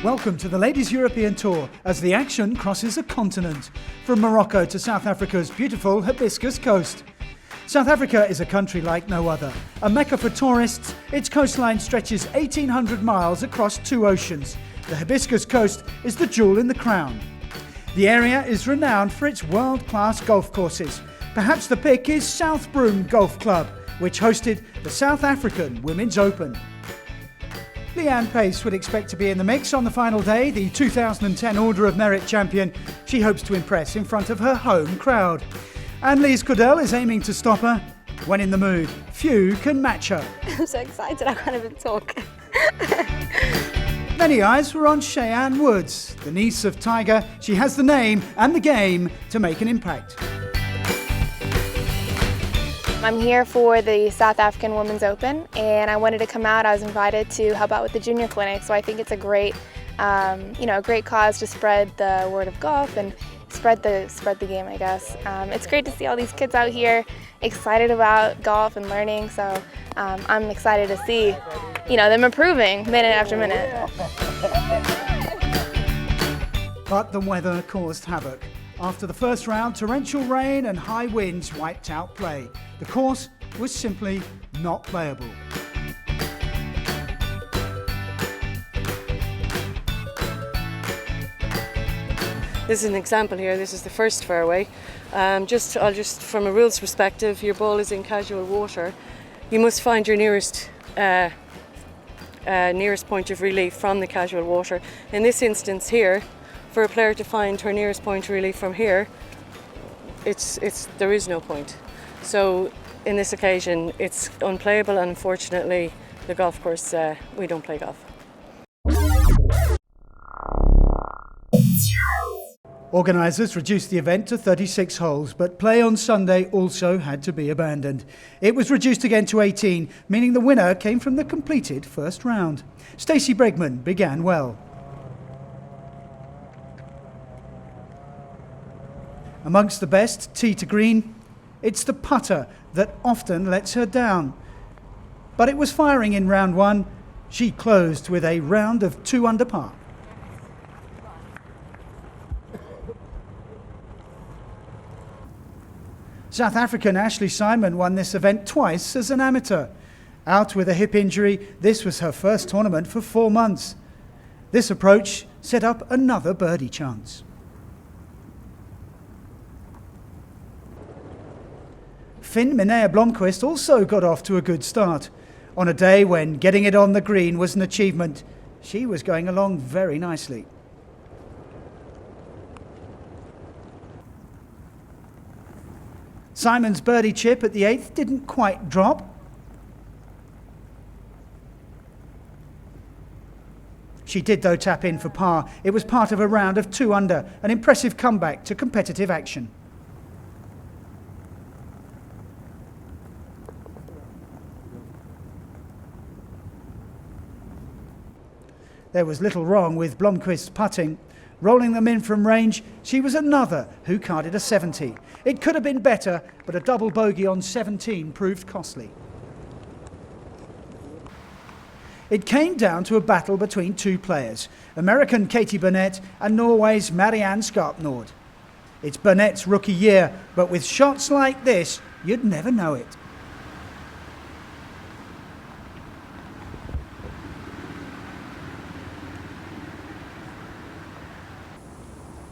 Welcome to the Ladies European Tour as the action crosses a continent, from Morocco to South Africa's beautiful Hibiscus Coast. South Africa is a country like no other. A mecca for tourists, its coastline stretches 1,800 miles across 2 oceans. The Hibiscus Coast is the jewel in the crown. The area is renowned for its world-class golf courses. Perhaps the pick is South Broom Golf Club, which hosted the South African Women's Open. Leanne Pace would expect to be in the mix on the final day, the 2010 Order of Merit champion. She hopes to impress in front of her home crowd. And Lise Cordell is aiming to stop her. When in the mood, few can match her. I'm so excited, I can't even talk. Many eyes were on Cheyenne Woods, the niece of Tiger. She has the name and the game to make an impact. I'm here for the South African Women's Open, and I wanted to come out. I was invited to help out with the junior clinic, so I think it's a great, a great cause to spread the word of golf and spread the game, I guess. It's great to see all these kids out here excited about golf and learning, so I'm excited to see, them improving minute after minute. But the weather caused havoc. After the first round, torrential rain and high winds wiped out play. The course was simply not playable. This is an example here. This is the first fairway. I'll just from a rules perspective, your ball is in casual water. You must find your nearest point of relief from the casual water. In this instance here, for a player to find her nearest point of relief from here, there is no point. So in this occasion, it's unplayable, and unfortunately, the golf course, we don't play golf. Organisers reduced the event to 36 holes, but play on Sunday also had to be abandoned. It was reduced again to 18, meaning the winner came from the completed first round. Stacey Bregman began well. Amongst the best tee to green, it's the putter that often lets her down. But it was firing in round 1. She closed with a round of 2 under par. South African Ashley Simon won this event twice as an amateur. Out with a hip injury, this was her first tournament for 4 months. This approach set up another birdie chance. Finn Minea Blomqvist also got off to a good start. On a day when getting it on the green was an achievement, she was going along very nicely. Simon's birdie chip at the 8th didn't quite drop. She did, though, tap in for par. It was part of a round of 2 under, an impressive comeback to competitive action. There was little wrong with Blomqvist's putting. Rolling them in from range, she was another who carded a 70. It could have been better, but a double bogey on 17 proved costly. It came down to a battle between 2 players, American Katie Burnett and Norway's Marianne Skarpnord. It's Burnett's rookie year, but with shots like this, you'd never know it.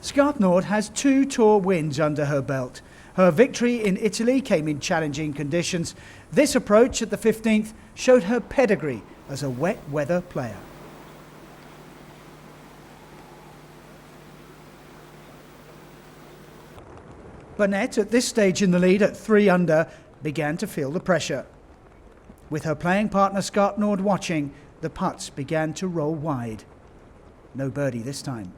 Skarpnord has 2 tour wins under her belt. Her victory in Italy came in challenging conditions. This approach at the 15th showed her pedigree as a wet weather player. Burnett, at this stage in the lead at 3 under, began to feel the pressure. With her playing partner Skarpnord watching, the putts began to roll wide. No birdie this time.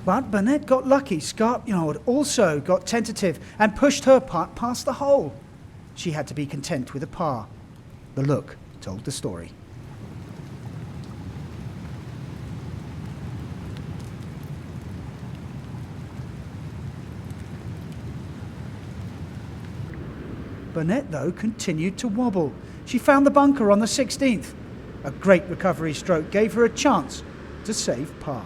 But Burnett got lucky. Skarpnord also got tentative and pushed her putt past the hole. She had to be content with a par. The look told the story. Burnett, though, continued to wobble. She found the bunker on the 16th. A great recovery stroke gave her a chance to save par.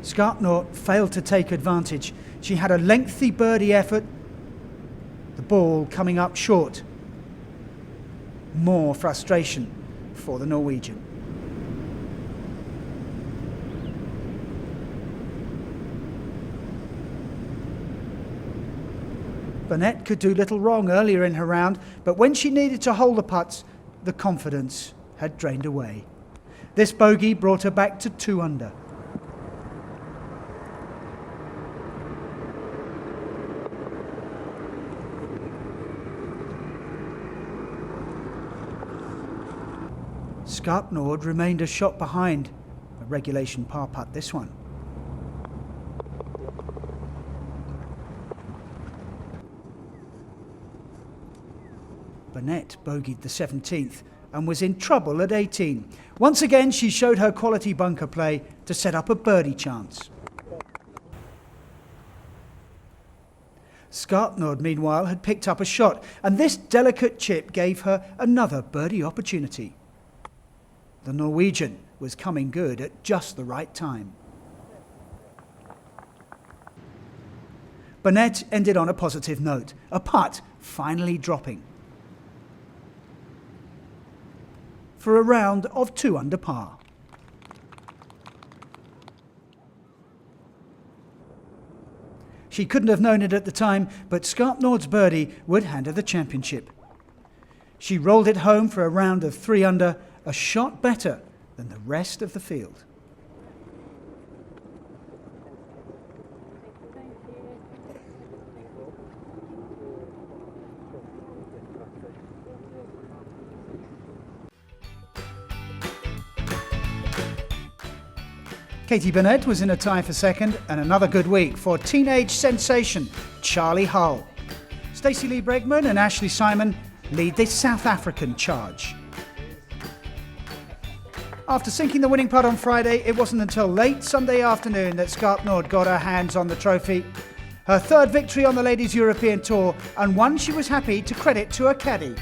Skarpnord failed to take advantage. She had a lengthy birdie effort, the ball coming up short. More frustration for the Norwegian. Burnett could do little wrong earlier in her round, but when she needed to hold the putts, the confidence had drained away. This bogey brought her back to 2 under. Skarpnord remained a shot behind. A regulation par putt, this one. Burnett bogeyed the 17th and was in trouble at 18. Once again, she showed her quality bunker play to set up a birdie chance. Skarpnord, meanwhile, had picked up a shot, and this delicate chip gave her another birdie opportunity. The Norwegian was coming good at just the right time. Burnett ended on a positive note, a putt finally dropping, for a round of 2 under par. She couldn't have known it at the time, but Skarpnord's birdie would hand her the championship. She rolled it home for a round of 3 under, a shot better than the rest of the field. Katie Burnett was in a tie for second, and another good week for teenage sensation Charlie Hull. Stacey Lee Bregman and Ashley Simon lead the South African charge. After sinking the winning putt on Friday, it wasn't until late Sunday afternoon that Skarpnord got her hands on the trophy. Her third victory on the Ladies European Tour, and one she was happy to credit to her caddy.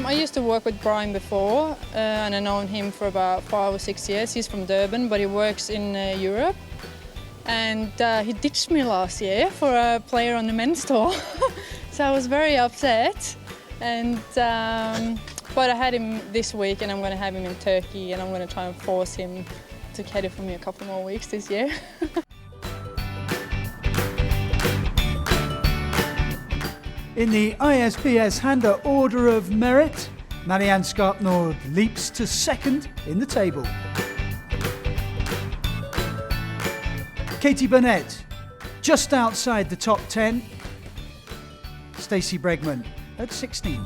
I used to work with Brian before, and I've known him for about 5 or 6 years. He's from Durban, but he works in Europe. And he ditched me last year for a player on the men's tour. So I was very upset. And but I had him this week, and I'm going to have him in Turkey, and I'm going to try and force him to caddy for me a couple more weeks this year. In the ISPS Handa Order of Merit, Marianne Skarpnord leaps to second in the table. Katie Burnett, just outside the top 10. Stacey Bregman at 16.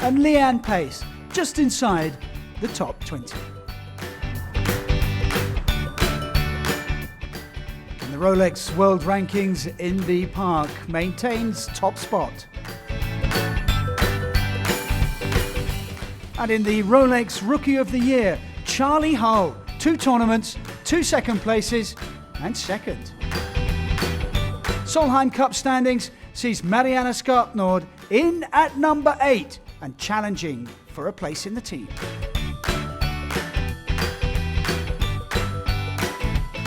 And Leanne Pace, just inside the top 20. And the Rolex World Rankings, Inbee Park maintains top spot. And in the Rolex Rookie of the Year, Charlie Hull, 2 tournaments, 2 second places, and second. Solheim Cup standings sees Marianne Skarpnord in at number 8 and challenging for a place in the team.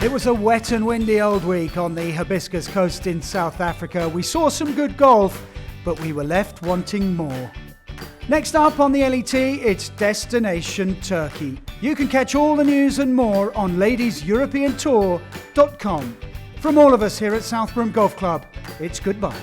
It was a wet and windy old week on the Hibiscus Coast in South Africa. We saw some good golf, but we were left wanting more. Next up on the LET, it's Destination Turkey. You can catch all the news and more on ladieseuropeantour.com. From all of us here at Southborough Golf Club, it's goodbye.